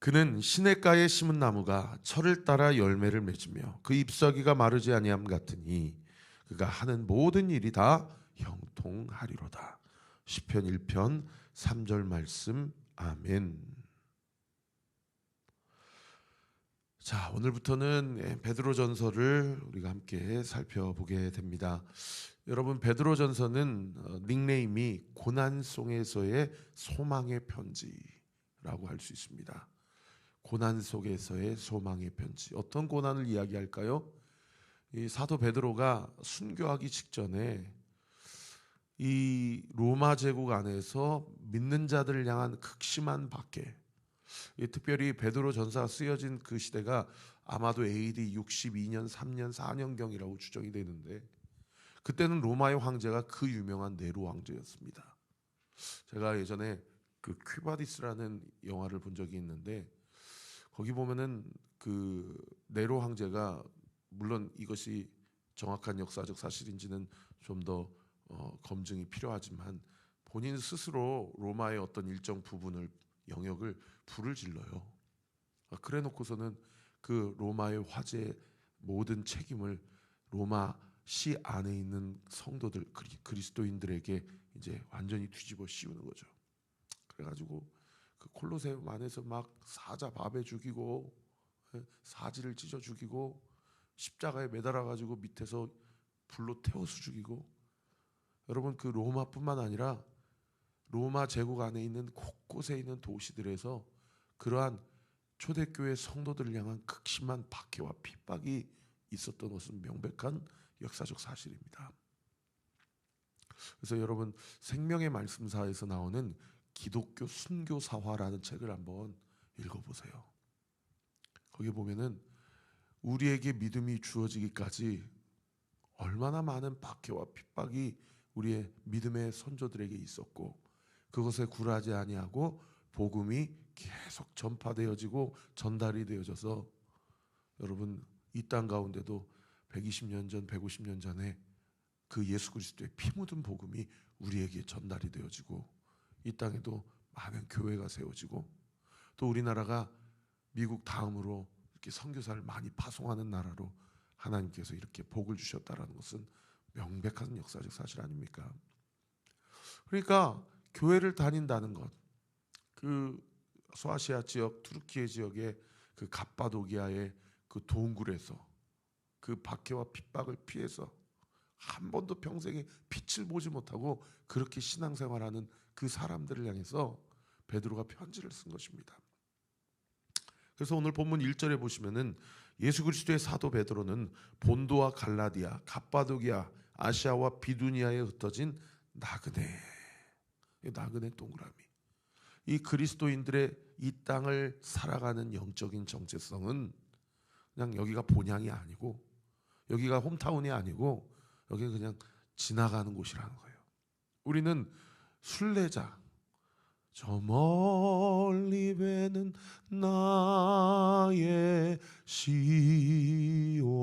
그는 시냇가에 심은 나무가 철을 따라 열매를 맺으며 그 잎사귀가 마르지 아니함 같으니 그가 하는 모든 일이 다 형통하리로다. 시편 1편 3절 말씀. 아멘. 자, 오늘부터는 베드로전서를 우리가 함께 살펴보게 됩니다. 여러분, 베드로전서는 닉네임이 고난 속에서의 소망의 편지라고 할 수 있습니다. 고난 속에서의 소망의 편지. 어떤 고난을 이야기할까요? 이 사도 베드로가 순교하기 직전에 이 로마 제국 안에서 믿는 자들을 향한 극심한 박해, 특별히 베드로 전서가 쓰여진 그 시대가 아마도 AD 62년, 3년, 4년경이라고 추정이 되는데, 그때는 로마의 황제가 그 유명한 네로 황제였습니다. 제가 예전에 그 퀴바디스라는 영화를 본 적이 있는데, 거기 보면은 그 네로 황제가, 물론 이것이 정확한 역사적 사실인지는 좀 더 검증이 필요하지만, 본인 스스로 로마의 어떤 일정 부분을, 영역을 불을 질러요. 그래 놓고서는 그 로마의 화재 모든 책임을 로마 시 안에 있는 성도들, 그리스도인들에게 이제 완전히 뒤집어 씌우는 거죠. 그래가지고 그 콜로세움 안에서 막 사자 밥에 죽이고, 사지를 찢어 죽이고, 십자가에 매달아 가지고 밑에서 불로 태워서 죽이고. 여러분, 그 로마뿐만 아니라 로마 제국 안에 있는 곳곳에 있는 도시들에서 그러한 초대교회 성도들을 향한 극심한 박해와 핍박이 있었던 것은 명백한 역사적 사실입니다. 그래서 여러분, 생명의 말씀사에서 나오는 기독교 순교사화라는 책을 한번 읽어보세요. 거기 보면은 우리에게 믿음이 주어지기까지 얼마나 많은 박해와 핍박이 우리의 믿음의 선조들에게 있었고, 그것에 굴하지 아니하고 복음이 계속 전파되어지고 전달이 되어져서, 여러분, 이 땅 가운데도 120년 전, 150년 전에 그 예수 그리스도의 피 묻은 복음이 우리에게 전달이 되어지고, 이 땅에도 많은 교회가 세워지고, 또 우리나라가 미국 다음으로 이렇게 선교사를 많이 파송하는 나라로 하나님께서 이렇게 복을 주셨다라는 것은 명백한 역사적 사실 아닙니까? 그러니까 교회를 다닌다는 것, 그 소아시아 지역, 투르키예 지역의 그 갑바도기아의 그 동굴에서 그 박해와 핍박을 피해서 한 번도 평생에 빛을 보지 못하고 그렇게 신앙생활하는 그 사람들을 향해서 베드로가 편지를 쓴 것입니다. 그래서 오늘 본문 1절에 보시면은 예수 그리스도의 사도 베드로는 본도와 갈라디아, 갑바도기아, 아시아와 비두니아에 흩어진 나그네 동그라미, 이 그리스도인들의 이 땅을 살아가는 영적인 정체성은 그냥 여기가 본향이 아니고, 여기가 홈타운이 아니고, 여기는 그냥 지나가는 곳이라는 거예요. 우리는 순례자, 저 멀리 배는 나의 시온서.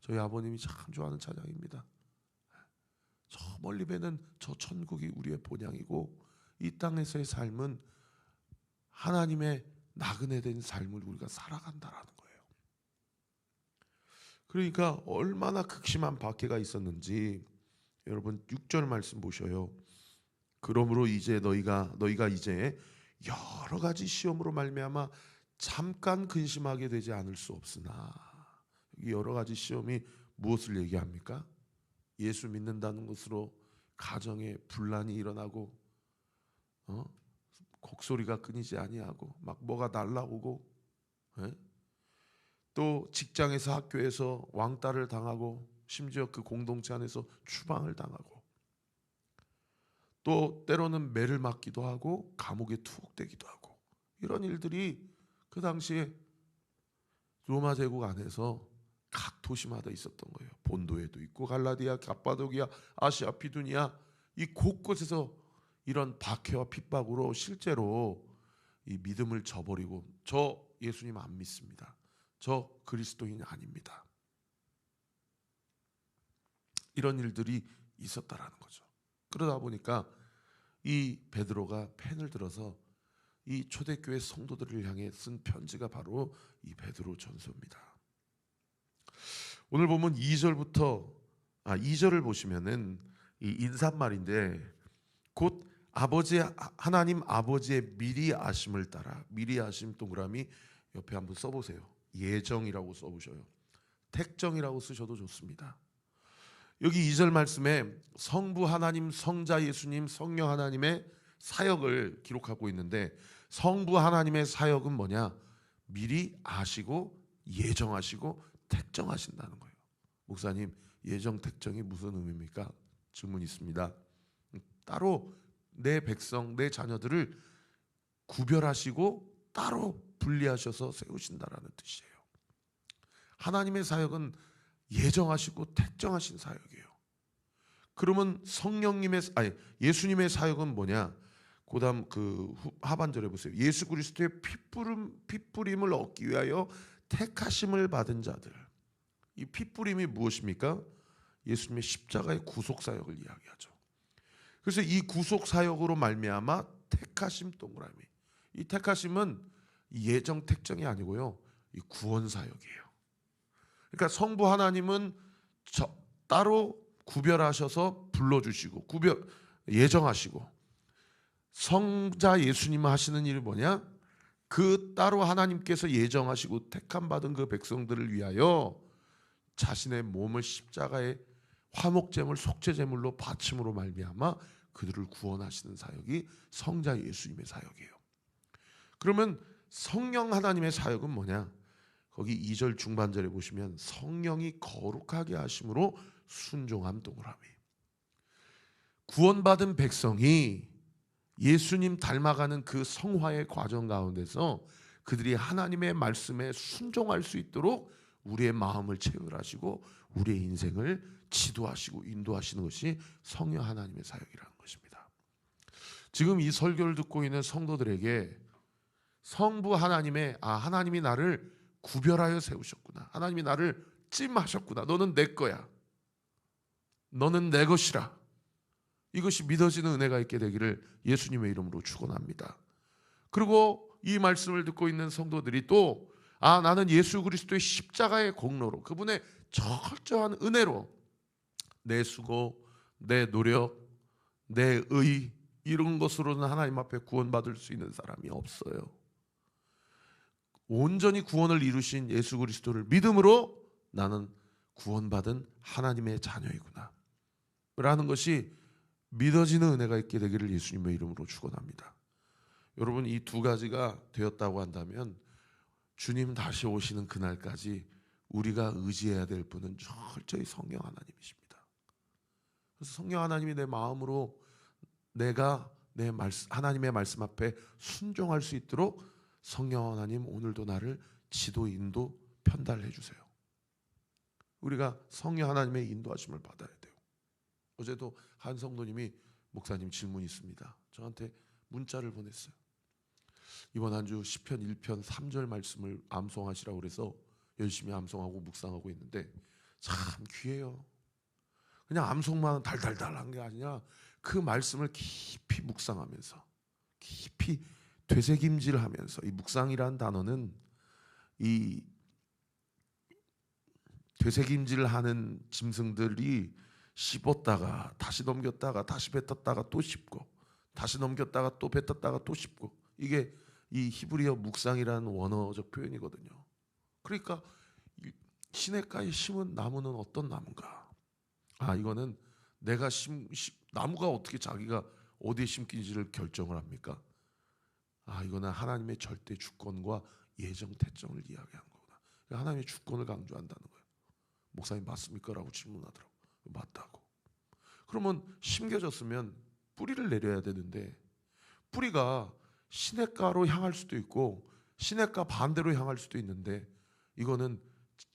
저희 아버님이 참 좋아하는 찬양입니다. 저 멀리 배는 저 천국이 우리의 본향이고, 이 땅에서의 삶은 하나님의 나그네된 삶을 우리가 살아간다라는 거예요. 그러니까 얼마나 극심한 박해가 있었는지 여러분 6절 말씀 보셔요. 그러므로 이제 너희가 이제 여러 가지 시험으로 말미암아 잠깐 근심하게 되지 않을 수 없으나, 여기 여러 가지 시험이 무엇을 얘기합니까? 예수 믿는다는 것으로 가정에 분란이 일어나고, 곡소리가 끊이지 아니하고 막 뭐가 날라오고, 또 직장에서 학교에서 왕따를 당하고, 심지어 그 공동체 안에서 추방을 당하고, 또 때로는 매를 맞기도 하고 감옥에 투옥되기도 하고, 이런 일들이 그 당시에 로마 제국 안에서 각 도시마다 있었던 거예요. 본도에도 있고 갈라디아, 갑바도기아, 아시아, 비두니아, 이 곳곳에서 이런 박해와 핍박으로 실제로 이 믿음을 저버리고, 저 예수님 안 믿습니다, 저 그리스도인 아닙니다, 이런 일들이 있었다라는 거죠. 그러다 보니까 이 베드로가 펜을 들어서 이 초대교회 성도들을 향해 쓴 편지가 바로 이 베드로전서입니다. 오늘 보면 2절을 보시면은 이 인사말인데 곧 아버지 하나님 아버지의 미리 아심을 따라, 미리 아심 동그라미 옆에 한번 써보세요. 예정이라고 써보셔요. 택정이라고 쓰셔도 좋습니다. 여기 2절 말씀에 성부 하나님, 성자 예수님, 성령 하나님의 사역을 기록하고 있는데, 성부 하나님의 사역은 뭐냐? 미리 아시고 예정하시고 택정하신다는 거예요. 목사님, 예정 택정이 무슨 의미입니까? 질문 있습니다. 따로 내 백성, 내 자녀들을 구별하시고 따로 분리하셔서 세우신다라는 뜻이에요. 하나님의 사역은 예정하시고 택정하신 사역이에요. 그러면 예수님의 사역은 뭐냐? 그다음 하반절에 보세요. 예수 그리스도의 피뿌림을 얻기 위하여 택하심을 받은 자들. 이 피뿌림이 무엇입니까? 예수님의 십자가의 구속 사역을 이야기하죠. 그래서 이 구속 사역으로 말미암아 택하심 동그라미. 이 택하심은 예정 택정이 아니고요, 이 구원 사역이에요. 그러니까 성부 하나님은 따로 구별하셔서 불러주시고 예정하시고, 성자 예수님은 하시는 일이 뭐냐? 그 따로 하나님께서 예정하시고 택함 받은 그 백성들을 위하여 자신의 몸을 십자가에 화목제물, 속죄제물로 바침으로 말미암아 그들을 구원하시는 사역이 성자 예수님의 사역이에요. 그러면 성령 하나님의 사역은 뭐냐? 거기 2절 중반절에 보시면 성령이 거룩하게 하심으로 순종함 동그라미. 구원받은 백성이 예수님 닮아가는 그 성화의 과정 가운데서 그들이 하나님의 말씀에 순종할 수 있도록 우리의 마음을 체결하시고 우리의 인생을 지도하시고 인도하시는 것이 성령 하나님의 사역이라는 것입니다. 지금 이 설교를 듣고 있는 성도들에게 성부 하나님이 나를 구별하여 세우셨구나. 하나님이 나를 찜하셨구나. 너는 내 거야. 너는 내 것이라. 이것이 믿어지는 은혜가 있게 되기를 예수님의 이름으로 축원합니다. 그리고 이 말씀을 듣고 있는 성도들이 또 나는 예수 그리스도의 십자가의 공로로, 그분의 철저한 은혜로 내 수고, 내 노력, 내 의 이런 것으로는 하나님 앞에 구원받을 수 있는 사람이 없어요. 온전히 구원을 이루신 예수 그리스도를 믿음으로 나는 구원받은 하나님의 자녀이구나 라는 것이 믿어지는 은혜가 있게 되기를 예수님의 이름으로 축원합니다. 여러분, 이 두 가지가 되었다고 한다면 주님 다시 오시는 그날까지 우리가 의지해야 될 분은 철저히 성령 하나님이십니다. 그래서 성령 하나님이 내 마음으로 내가 하나님의 말씀 앞에 순종할 수 있도록 성령 하나님 오늘도 나를 지도, 인도, 편달해 주세요. 우리가 성령 하나님의 인도하심을 받아야 돼요. 어제도 한 성도님이 목사님 질문이 있습니다. 저한테 문자를 보냈어요. 이번 한 주 시편 1편 3절 말씀을 암송하시라고 그래서 열심히 암송하고 묵상하고 있는데 참 귀해요. 그냥 암송만 달달달한 게 아니라 그 말씀을 깊이 묵상하면서, 깊이 되새김질하면서, 이 묵상이라는 단어는 이 되새김질하는 짐승들이 씹었다가 다시 넘겼다가 다시 뱉었다가 또 씹고 다시 넘겼다가 또 뱉었다가 또 씹고, 이게 이 히브리어 묵상이라는 원어적 표현이거든요. 그러니까 시냇가에 심은 나무는 어떤 나무인가? 이거는 내가 나무가 어떻게 자기가 어디에 심기지를 결정을 합니까? 이거는 하나님의 절대 주권과 예정 태정을 이야기하는 거구나. 하나님의 주권을 강조한다는 거예요. 목사님 맞습니까? 라고 질문하더라고요. 맞다고. 그러면 심겨졌으면 뿌리를 내려야 되는데 뿌리가 시냇가로 향할 수도 있고 시냇가 반대로 향할 수도 있는데 이거는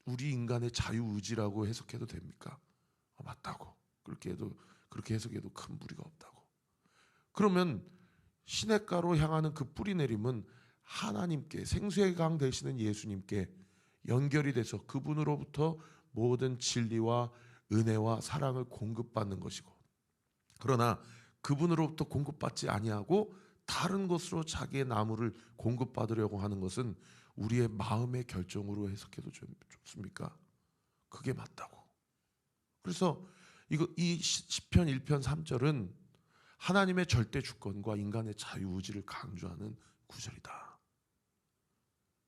우리 인간의 자유의지라고 해석해도 됩니까? 맞다고. 그렇게 해석해도 큰 무리가 없다고. 그러면 시냇가로 향하는 그 뿌리 내림은 하나님께, 생수의 강 되시는 예수님께 연결이 돼서 그분으로부터 모든 진리와 은혜와 사랑을 공급받는 것이고, 그러나 그분으로부터 공급받지 아니하고 다른 것으로 자기의 나무를 공급받으려고 하는 것은 우리의 마음의 결정으로 해석해도 좋습니까? 그게 맞다고. 그래서 이 시편 1편 3절은 하나님의 절대 주권과 인간의 자유의지를 강조하는 구절이다.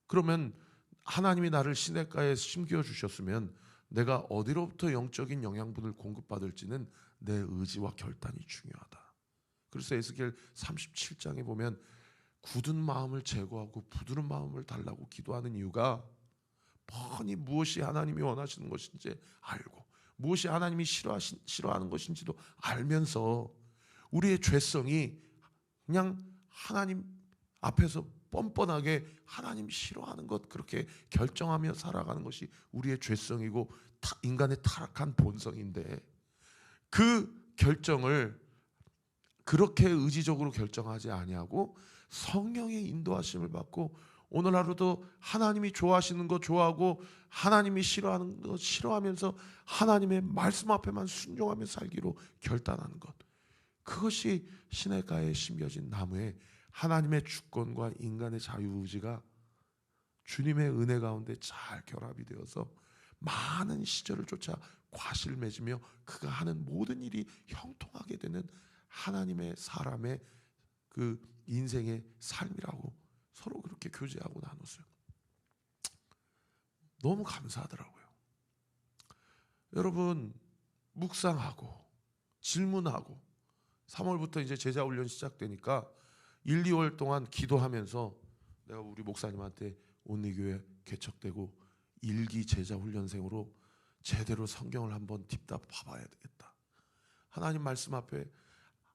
그러면 하나님이 나를 시냇가에 심겨 주셨으면 내가 어디로부터 영적인 영양분을 공급받을지는 내 의지와 결단이 중요하다. 그래서 에스겔 37장에 보면 굳은 마음을 제거하고 부드러운 마음을 달라고 기도하는 이유가 뻔히 무엇이 하나님이 원하시는 것인지 알고 무엇이 하나님이 싫어하는 것인지도 알면서 우리의 죄성이 그냥 하나님 앞에서 뻔뻔하게 하나님 싫어하는 것 그렇게 결정하며 살아가는 것이 우리의 죄성이고 인간의 타락한 본성인데, 그 결정을 그렇게 의지적으로 결정하지 아니하고 성령의 인도하심을 받고 오늘 하루도 하나님이 좋아하시는 것 좋아하고 하나님이 싫어하는 것 싫어하면서 하나님의 말씀 앞에만 순종하며 살기로 결단하는 것, 그것이 시냇가에 심겨진 나무에 하나님의 주권과 인간의 자유의지가 주님의 은혜 가운데 잘 결합이 되어서 많은 시절을 쫓아 과실을 맺으며 그가 하는 모든 일이 형통하게 되는 하나님의 사람의 그 인생의 삶이라고 서로 그렇게 교제하고 나눴어요. 너무 감사하더라고요. 여러분, 묵상하고 질문하고 3월부터 이제 제자 훈련 시작되니까 1, 2월 동안 기도하면서 내가 우리 목사님한테 온리교회 개척되고 일기 제자 훈련생으로 제대로 성경을 한번 딥답 봐봐야 되겠다. 하나님 말씀 앞에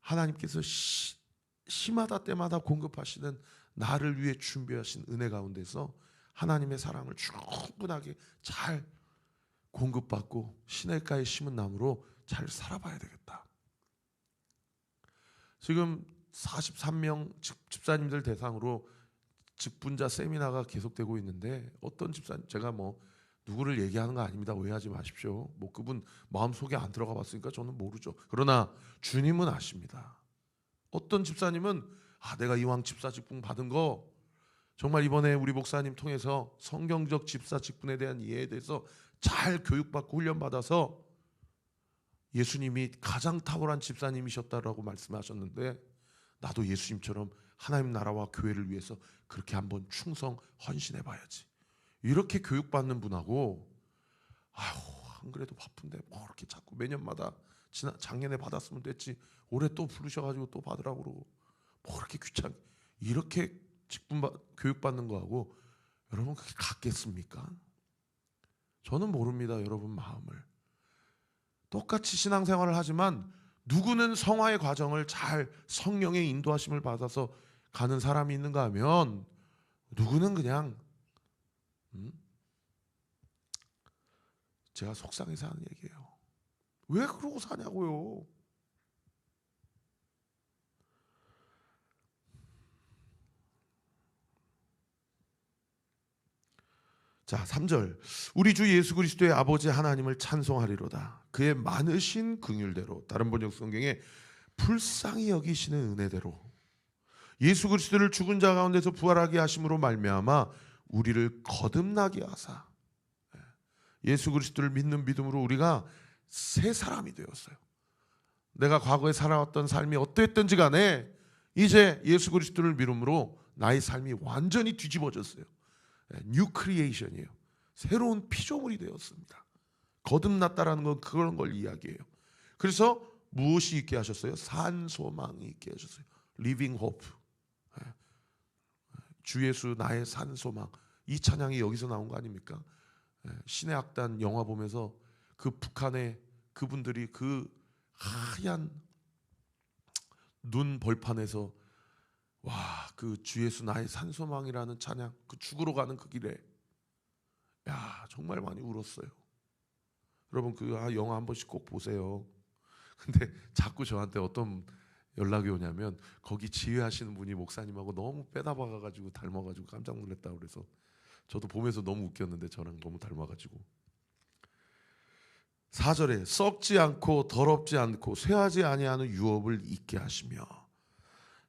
하나님께서 시마다 때마다 공급하시는 나를 위해 준비하신 은혜 가운데서 하나님의 사랑을 충분하게 잘 공급받고 시냇가에 심은 나무로 잘 살아봐야 되겠다. 지금 43명 집사님들 대상으로 직분자 세미나가 계속되고 있는데, 어떤 집사님, 제가 뭐 누구를 얘기하는 거 아닙니다. 오해하지 마십시오. 뭐 그분 마음속에 안 들어가 봤으니까 저는 모르죠. 그러나 주님은 아십니다. 어떤 집사님은 내가 이왕 집사 직분 받은 거 정말 이번에 우리 목사님 통해서 성경적 집사 직분에 대한 이해에 대해서 잘 교육받고 훈련받아서 예수님이 가장 탁월한 집사님이셨다라고 말씀하셨는데, 나도 예수님처럼 하나님 나라와 교회를 위해서 그렇게 한번 충성 헌신해 봐야지, 이렇게 교육받는 분하고 안 그래도 바쁜데 뭐 이렇게 자꾸 매년마다 작년에 받았으면 됐지 올해 또 부르셔가지고 또 받으라고 그러고 뭐 이렇게 귀찮게 이렇게 교육받는 거하고 여러분 그게 같겠습니까? 저는 모릅니다. 여러분 마음을. 똑같이 신앙생활을 하지만 누구는 성화의 과정을 잘 성령의 인도하심을 받아서 가는 사람이 있는가 하면 누구는 그냥 제가 속상해서 하는 얘기예요. 왜 그러고 사냐고요. 자, 3절. 우리 주 예수 그리스도의 아버지 하나님을 찬송하리로다. 그의 많으신 긍휼대로, 다른 번역 성경에 불쌍히 여기시는 은혜대로 예수 그리스도를 죽은 자 가운데서 부활하게 하심으로 말미암아 우리를 거듭나게 하사, 예수 그리스도를 믿는 믿음으로 우리가 새 사람이 되었어요. 내가 과거에 살아왔던 삶이 어떠했든지 간에 이제 예수 그리스도를 믿음으로 나의 삶이 완전히 뒤집어졌어요. 뉴 크리에이션이에요. 새로운 피조물이 되었습니다. 거듭났다라는 건 그런 걸 이야기해요. 그래서 무엇이 있게 하셨어요? 산소망이 있게 하셨어요. 리빙 호프. 주 예수 나의 산소망. 이 찬양이 여기서 나온 거 아닙니까? 신의 악단 영화 보면서 그 북한의 그분들이 그 하얀 눈 벌판에서 그 주 예수 나의 산소망이라는 찬양, 그 죽으러 가는 그 길에 정말 많이 울었어요. 여러분 그 영화 한 번씩 꼭 보세요. 근데 자꾸 저한테 어떤 연락이 오냐면 거기 지휘하시는 분이 목사님하고 너무 빼다 박아가지고 닮아가지고 깜짝 놀랐다고 그래서 저도 보면서 너무 웃겼는데 저랑 너무 닮아가지고. 4절에 썩지 않고 더럽지 않고 쇠하지 아니하는 유업을 잊게 하시며,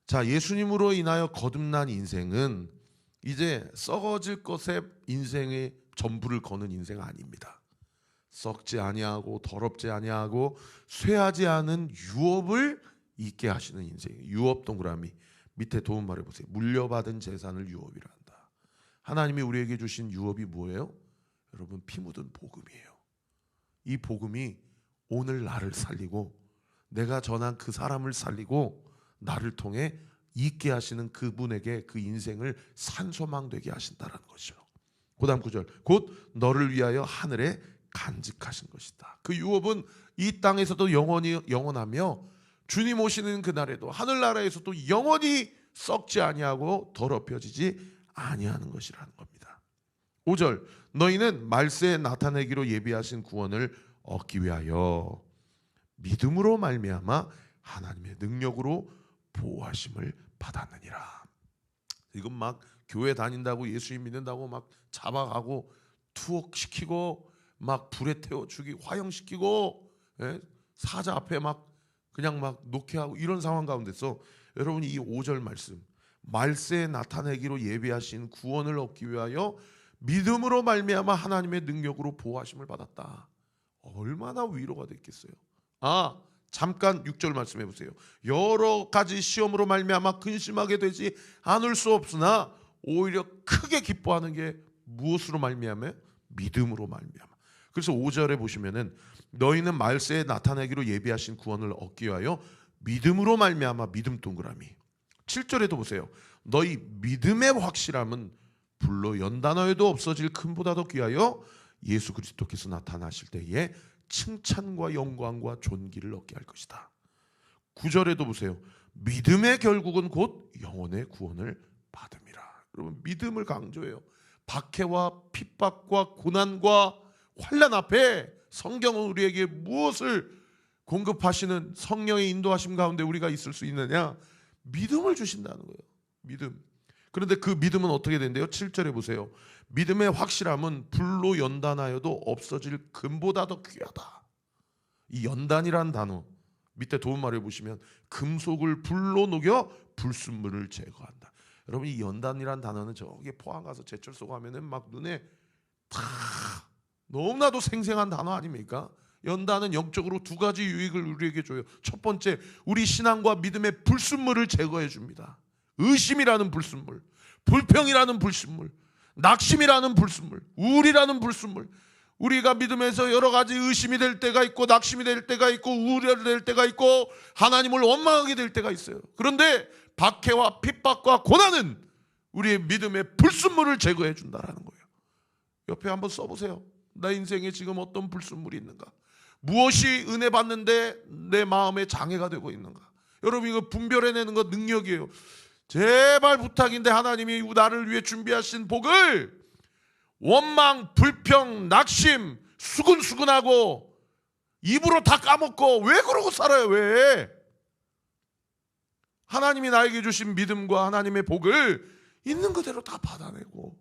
자, 예수님으로 인하여 거듭난 인생은 이제 썩어질 것에 인생의 전부를 거는 인생 아닙니다. 썩지 아니하고 더럽지 아니하고 쇠하지 않은 유업을 있게 하시는 인생. 유업 동그라미 밑에 도움 말해보세요. 물려받은 재산을 유업이라 한다. 하나님이 우리에게 주신 유업이 뭐예요? 여러분, 피 묻은 복음이에요. 이 복음이 오늘 나를 살리고 내가 전한 그 사람을 살리고 나를 통해 있게 하시는 그분에게 그 인생을 산소망되게 하신다라는 것이죠. 그 다음 구절, 곧 너를 위하여 하늘에 간직하신 것이다. 그 유업은 이 땅에서도 영원하며 주님 오시는 그날에도 하늘나라에서도 영원히 썩지 아니하고 더럽혀지지 아니하는 것이라는 겁니다. 5절, 너희는 말세에 나타내기로 예비하신 구원을 얻기 위하여 믿음으로 말미암아 하나님의 능력으로 보호하심을 받았느니라. 이건 막 교회 다닌다고 예수님 믿는다고 막 잡아가고 투옥시키고 막 불에 태워 죽이고 화형시키고 사자 앞에 막 그냥 막 놓게 하고 이런 상황 가운데서 여러분이 이 5절 말씀, 말세에 나타내기로 예비하신 구원을 얻기 위하여 믿음으로 말미암아 하나님의 능력으로 보호하심을 받았다. 얼마나 위로가 됐겠어요. 잠깐 6절 말씀해 보세요. 여러 가지 시험으로 말미암아 근심하게 되지 않을 수 없으나 오히려 크게 기뻐하는 게 무엇으로 말미암아요? 믿음으로 말미암아. 그래서 5절에 보시면은 너희는 말세에 나타내기로 예비하신 구원을 얻기 위하여 믿음으로 말미암아, 믿음 동그라미. 7절에도 보세요. 너희 믿음의 확실함은 불로 연단하여도 없어질 금보다 더 귀하여 예수 그리스도께서 나타나실 때에 칭찬과 영광과 존귀를 얻게 할 것이다. 9절에도 보세요. 믿음의 결국은 곧 영혼의 구원을 받음이라. 여러분, 믿음을 강조해요. 박해와 핍박과 고난과 환난 앞에 성경은 우리에게 무엇을 공급하시는 성령의 인도하심 가운데 우리가 있을 수 있느냐? 믿음을 주신다는 거예요. 믿음. 그런데 그 믿음은 어떻게 된대요? 7절에 보세요. 믿음의 확실함은 불로 연단하여도 없어질 금보다 더 귀하다. 이 연단이란 단어 밑에 도움말을 보시면 금속을 불로 녹여 불순물을 제거한다. 여러분, 이 연단이란 단어는 저기 포항 가서 제철소 가면은 막 눈에 다 너무나도 생생한 단어 아닙니까? 연단은 영적으로 두 가지 유익을 우리에게 줘요. 첫 번째, 우리 신앙과 믿음의 불순물을 제거해 줍니다. 의심이라는 불순물, 불평이라는 불순물, 낙심이라는 불순물, 우울이라는 불순물. 우리가 믿음에서 여러 가지 의심이 될 때가 있고 낙심이 될 때가 있고 우울이 될 때가 있고 하나님을 원망하게 될 때가 있어요. 그런데 박해와 핍박과 고난은 우리의 믿음의 불순물을 제거해 준다라는 거예요. 옆에 한번 써보세요. 나 인생에 지금 어떤 불순물이 있는가? 무엇이 은혜 받는데 내 마음에 장애가 되고 있는가? 여러분, 이거 분별해내는 거 능력이에요. 제발 부탁인데 하나님이 나를 위해 준비하신 복을 원망, 불평, 낙심, 수근수근하고 입으로 다 까먹고 왜 그러고 살아요? 왜? 하나님이 나에게 주신 믿음과 하나님의 복을 있는 그대로 다 받아내고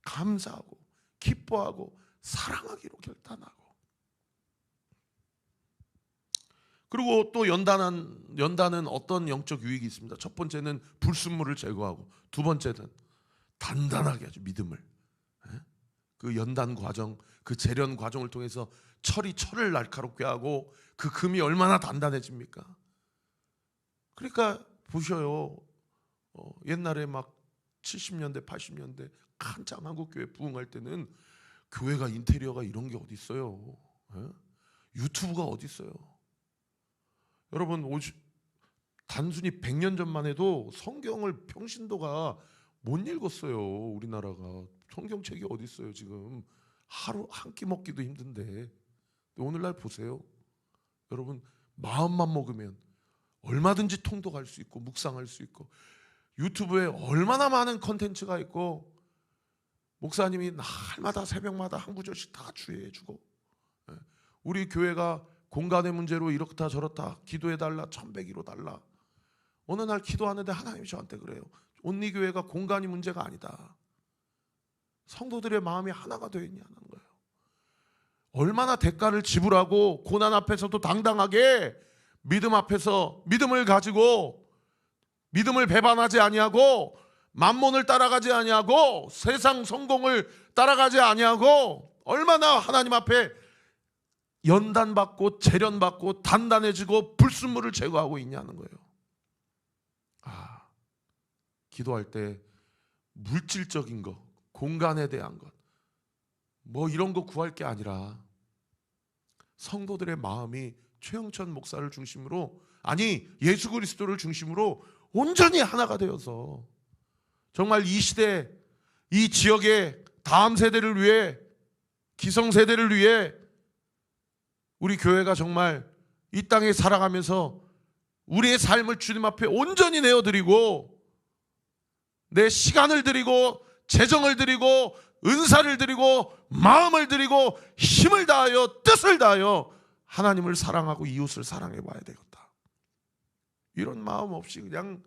감사하고 기뻐하고 사랑하기로 결단하고. 그리고 또 연단은 어떤 영적 유익이 있습니다. 첫 번째는 불순물을 제거하고, 두 번째는 단단하게 하죠. 믿음을. 그 연단 과정, 그 재련 과정을 통해서 철을 날카롭게 하고 그 금이 얼마나 단단해집니까? 그러니까 보셔요. 옛날에 막 70년대 80년대 한참 한국교회 부흥할 때는 교회가 인테리어가 이런 게 어디 있어요? 유튜브가 어디 있어요? 여러분, 단순히 100년 전만 해도 성경을 평신도가 못 읽었어요. 우리나라가 성경책이 어디 있어요? 지금 하루 한 끼 먹기도 힘든데. 오늘날 보세요. 여러분, 마음만 먹으면 얼마든지 통독할 수 있고 묵상할 수 있고 유튜브에 얼마나 많은 컨텐츠가 있고 목사님이 날마다 새벽마다 한 구절씩 다 주의해주고, 우리 교회가 공간의 문제로 이렇다 저렇다 기도해달라 1100이로 달라. 어느 날 기도하는데 하나님이 저한테 그래요. 온리교회가 공간이 문제가 아니다. 성도들의 마음이 하나가 되어 있냐는 거예요. 얼마나 대가를 지불하고 고난 앞에서도 당당하게 믿음 앞에서 믿음을 가지고 믿음을 배반하지 아니하고 만몬을 따라가지 아니하고 세상 성공을 따라가지 아니하고 얼마나 하나님 앞에 연단받고 재련받고 단단해지고 불순물을 제거하고 있냐는 거예요. 기도할 때 물질적인 것, 공간에 대한 것, 뭐 이런 거 구할 게 아니라 성도들의 마음이 최영천 목사를 중심으로, 아니 예수 그리스도를 중심으로 온전히 하나가 되어서 정말 이 시대, 이 지역의 다음 세대를 위해, 기성세대를 위해 우리 교회가 정말 이 땅에 살아가면서 우리의 삶을 주님 앞에 온전히 내어드리고 내 시간을 드리고 재정을 드리고 은사를 드리고 마음을 드리고 힘을 다하여 뜻을 다하여 하나님을 사랑하고 이웃을 사랑해 봐야 되겠다. 이런 마음 없이 그냥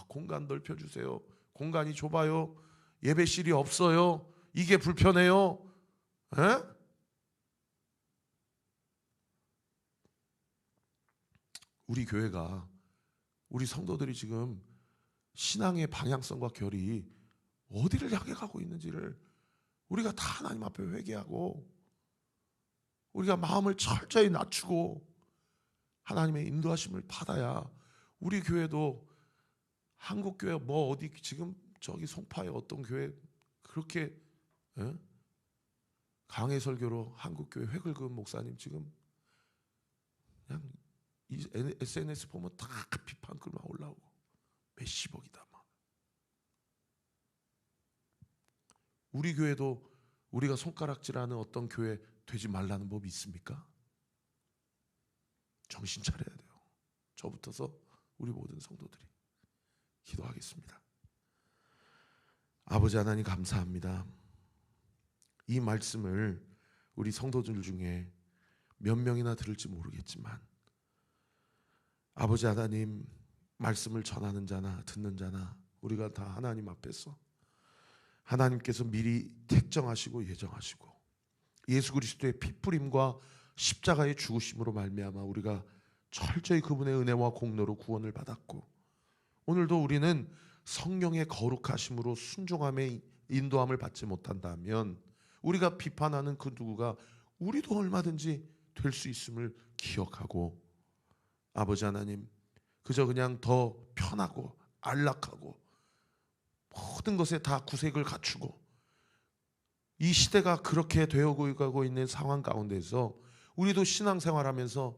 공간 넓혀주세요, 공간이 좁아요, 예배실이 없어요, 이게 불편해요, 에? 우리 교회가, 우리 성도들이 지금 신앙의 방향성과 결이 어디를 향해 가고 있는지를 우리가 다 하나님 앞에 회개하고 우리가 마음을 철저히 낮추고 하나님의 인도하심을 받아야 우리 교회도, 한국교회 뭐 어디 지금 저기 송파에 어떤 교회 그렇게 강해 설교로 한국교회 획을 그은 목사님 지금 그냥 이 SNS 보면 다 비판글만 올라오고 몇십억이다 막. 우리 교회도 우리가 손가락질하는 어떤 교회 되지 말라는 법이 있습니까? 정신 차려야 돼요. 저부터서 우리 모든 성도들이. 기도하겠습니다. 아버지 하나님 감사합니다. 이 말씀을 우리 성도들 중에 몇 명이나 들을지 모르겠지만 아버지 하나님, 말씀을 전하는 자나 듣는 자나 우리가 다 하나님 앞에서 하나님께서 미리 택정하시고 예정하시고 예수 그리스도의 피뿌림과 십자가의 죽으심으로 말미암아 우리가 철저히 그분의 은혜와 공로로 구원을 받았고, 오늘도 우리는 성령의 거룩하심으로 순종함의 인도함을 받지 못한다면 우리가 비판하는 그 누구가 우리도 얼마든지 될 수 있음을 기억하고, 아버지 하나님, 그저 그냥 더 편하고 안락하고 모든 것에 다 구색을 갖추고 이 시대가 그렇게 되어가고 있는 상황 가운데서 우리도 신앙생활하면서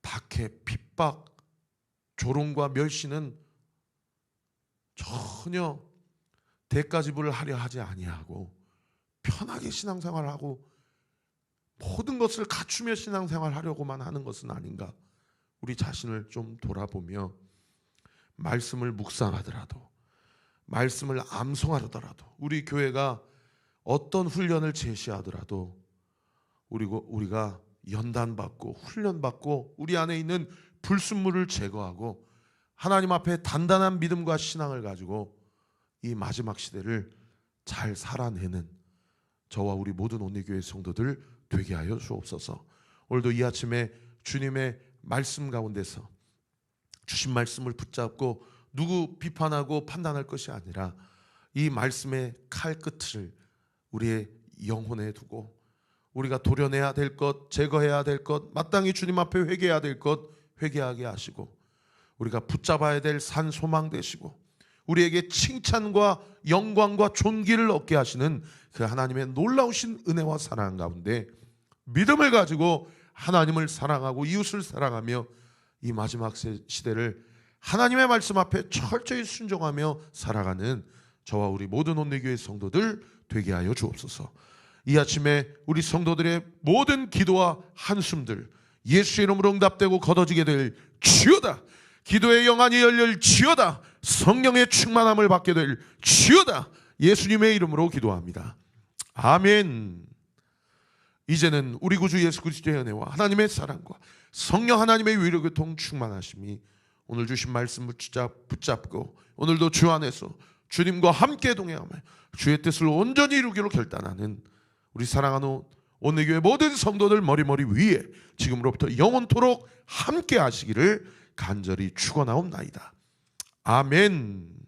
박해, 핍박, 조롱과 멸시는 전혀 대가지불을 하려 하지 아니하고 편하게 신앙생활하고 모든 것을 갖추며 신앙생활하려고만 하는 것은 아닌가. 우리 자신을 좀 돌아보며 말씀을 묵상하더라도, 말씀을 암송하더라도, 우리 교회가 어떤 훈련을 제시하더라도 우리가 연단받고 훈련받고 우리 안에 있는 불순물을 제거하고 하나님 앞에 단단한 믿음과 신앙을 가지고 이 마지막 시대를 잘 살아내는 저와 우리 모든 온리교회 성도들 되게 하여 주옵소서. 오늘도 이 아침에 주님의 말씀 가운데서 주신 말씀을 붙잡고 누구 비판하고 판단할 것이 아니라 이 말씀의 칼끝을 우리의 영혼에 두고 우리가 도려내야 될 것, 제거해야 될 것, 마땅히 주님 앞에 회개해야 될 것 회개하게 하시고, 우리가 붙잡아야 될 산 소망 되시고 우리에게 칭찬과 영광과 존귀를 얻게 하시는 그 하나님의 놀라우신 은혜와 사랑 가운데 믿음을 가지고 하나님을 사랑하고 이웃을 사랑하며 이 마지막 시대를 하나님의 말씀 앞에 철저히 순종하며 살아가는 저와 우리 모든 온리교회 성도들 되게 하여 주옵소서. 이 아침에 우리 성도들의 모든 기도와 한숨들 예수의 이름으로 응답되고 거둬지게 될 주여다. 기도의 영안이 열릴 주여다. 성령의 충만함을 받게 될 주여다. 예수님의 이름으로 기도합니다. 아멘. 이제는 우리 구주 예수 그리스도의 은혜와 하나님의 사랑과 성령 하나님의 위로교통 충만하심이 오늘 주신 말씀을 붙잡고 오늘도 주 안에서 주님과 함께 동행하며 주의 뜻을 온전히 이루기로 결단하는 우리 사랑하는 온리교회 모든 성도들 머리머리 위에 지금으로부터 영원토록 함께 하시기를 간절히 축원하옵나이다. 아멘.